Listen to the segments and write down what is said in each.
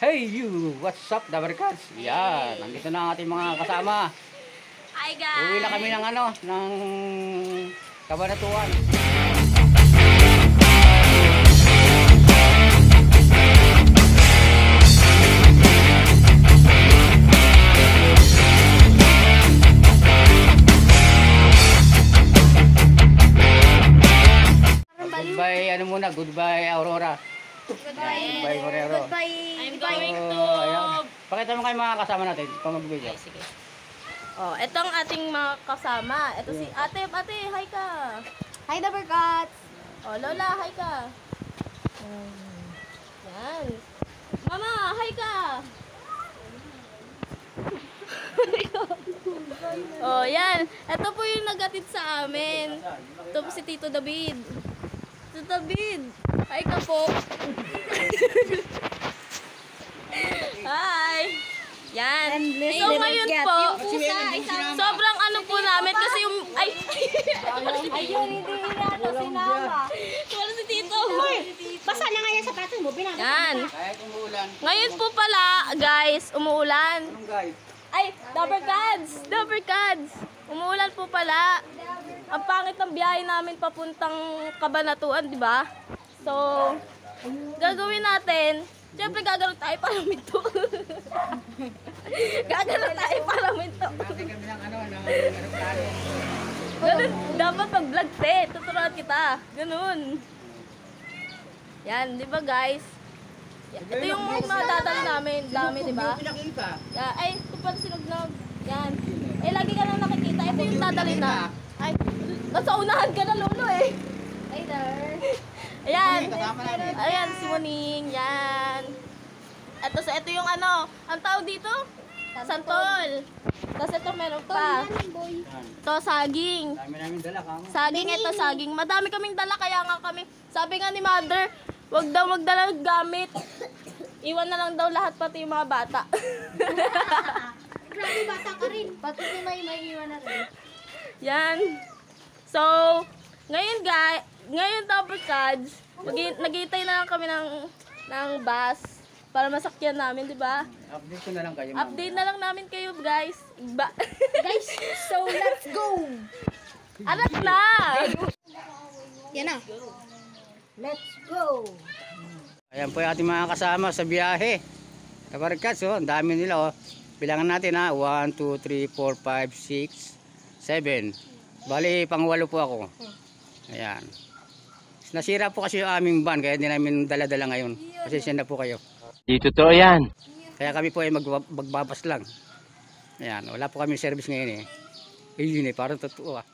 Hey you! What's up, Dabarkads? Yan, nandito na ang ating mga kasama. Hi guys! Uwi na kami ng ng Cabanatuan. Goodbye, ano muna, goodbye Aurora. Goodbye Morero. I'm going to... Ayan. Pakita mo kayo mga kasama natin, kung mag-video. Sige. Oh, ito ang ating mga kasama. Ito si ate, hi ka. Hi, Dabarkats! Oh, Lola, hi ka. Yan. Mama, hi ka. Oh, yan. Ito po yung nagatid sa amin. Ito po si Tito David. Tito David, hi ka po. Hi. Yan. So ngayon po, sobrang ano po namin kasi yung Ayun, hindi yata sinama. wala si Tito. Basa na nga yung sapatos mo, binabasa. Yan. Kahit umuulan. Ngayon po pala, guys, umuulan. Anong guys? Ay, Dabarkads. Umuulan po pala. Ang pangit ng biyahe namin papuntang Cabanatuan, di ba? So, gagawin natin, siyempre gagano'n tayo para minto. Gagano'n tayo para minto. Natin kami ng ng aeroplano. Ganun, dapat mag-vlog, te. Tuturuan kita. Ganun. Yan, di ba guys? Yan. Ito yung mga dadali namin. Dami, di ba? Pinakita. Yeah, ay, ito pala sinugnog. Yan. Eh, lagi ka nang nakikita. Ito yung dadali na. Ay, nasa unahan ka na, Lolo eh. Hi there. Ayan. Kasama namin. Ayan, si Muning. Yan. Ito yung ano, ang tawag dito? Santol. Tapos ito meron pa. boy. Ito, saging. Dami namin dala kamo. Saging, ito saging. Madami kaming dala, kaya nga kami, sabi nga ni Mother, wag daw magdala ng gamit. Iwan na lang daw lahat, pati yung mga bata. Grabe, bata ka rin. Pati si may iwan na rin. Yan. So, ngayon Dabarkads, nag-iitay na lang kami ng bus para masakyan namin, di ba? Update ko na lang kayo. ma'am. Update na lang namin kayo, guys. Guys, so let's go! Anak na! Yan na. Let's go! Ayan po yung ating mga kasama sa biyahe. Dabarkads, oh, ang dami nila, oh. Bilangan natin, ha. 1, 2, 3, 4, 5, 6, 7. Bali, pang-walo po ako. Ayan. Nasira po kasi yung aming van, kaya hindi namin dala-dala ngayon. Pasensya na po kayo. Di totoo yan. Kaya kami po ay magbabas lang. Ayan, wala po kami service ngayon eh. Yun eh, parang totoo ah.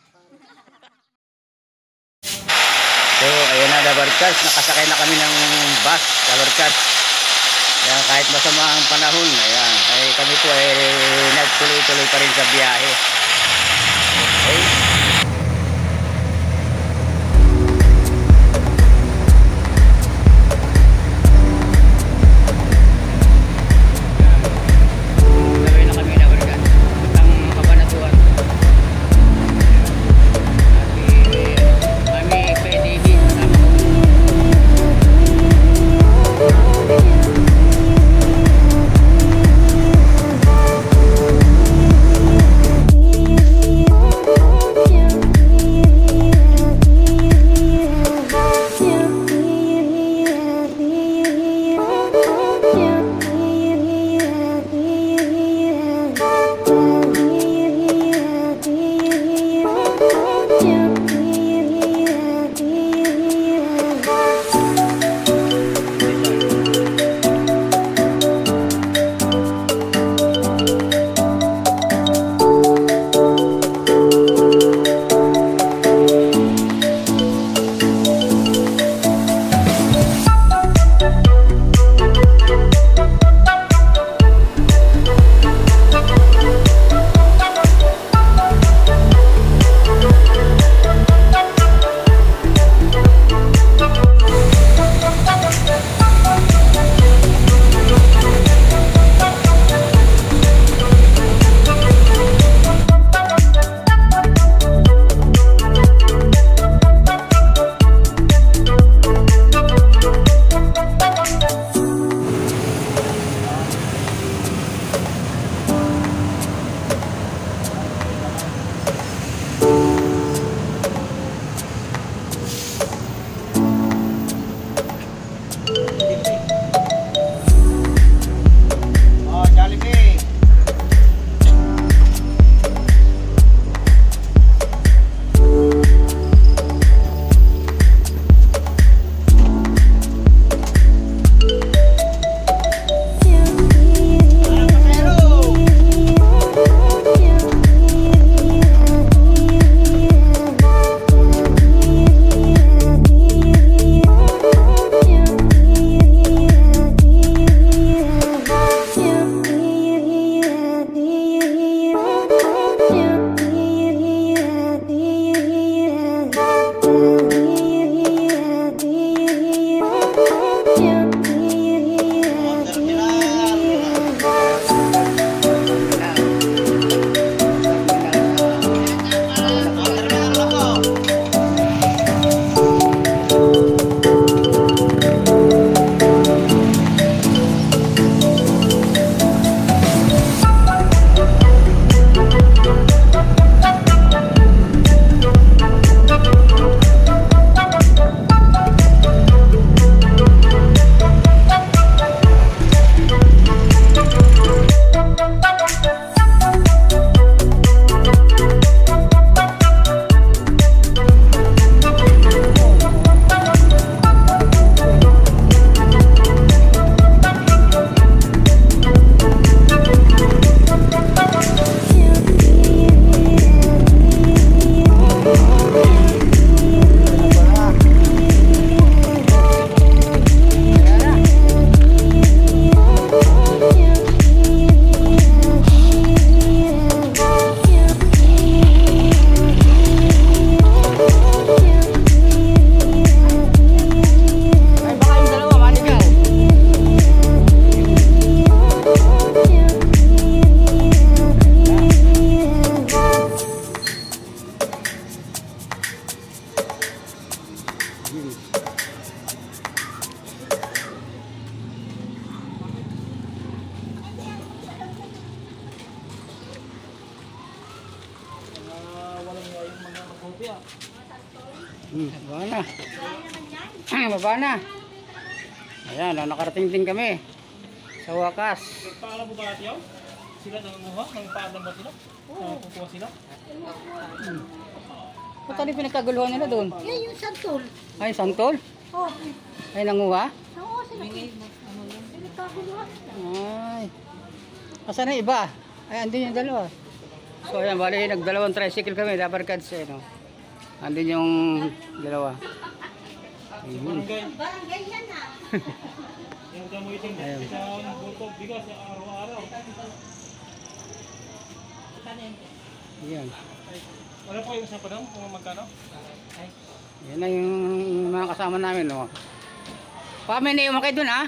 So, ayan na Dabarkads, nakasakay na kami ng bus, Dabarkads. Ayan, kahit masama ang panahon, ayan, ay kami po ay nagtuloy-tuloy pa rin sa biyahe. Okay. Tuloy na kami Dabarkads, ang Cabanatuan. Kami pwede din kasama ko. Oh, Jollibee. Baba na. Baba na. Ayan, nakarating din kami. Sa wakas. Paalam mo ba atiyaw? Sila nangunguha? Nangpaalam ba sila? Kukuha sila? Ba't ano yung pinagkaguluhan nila doon? Yan yung santol. Ay, santol? Oh, Ay, nanguha? oo, sila. Pinagkakuluhan. Ay. Asan na yung iba? Ay, andun yung dalawa. So, ayan, bali, nagdalawang tricycle kami. Dapat cards, eh, no? Andun yung dalawa. Barangay. Barangay yan na. Yung gamitin mo sa butog bigas sa araw-araw. Ayan. Wala po yung isang padang kung magkano? Yan na yung mga kasama namin, no? May naiwan kayo dun, ha?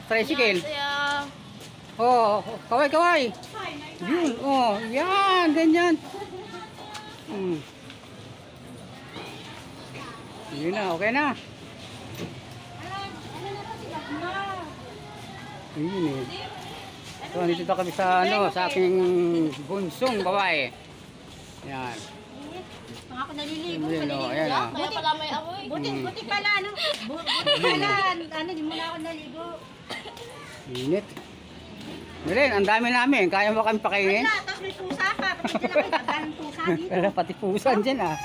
Tricycle. Kaya, Oh, kaway, kaway. Yun, oh, yan, ganyan. Yun na, okay na. Ayun eh. So, nandito kami sa, sa aking bunsong babae. Yan. Mga ako naliligo. Yun, oh, ayan ah. kaya pala may amoy. Buti pala, ano? Buti pala, di muna ako naligo. Init. Miren, ang dami namin. Kaya mo kami pakainin? Tapos may pusa pa. Pati dyan ako nagdalang pusa dito. Pati pusan dyan ah.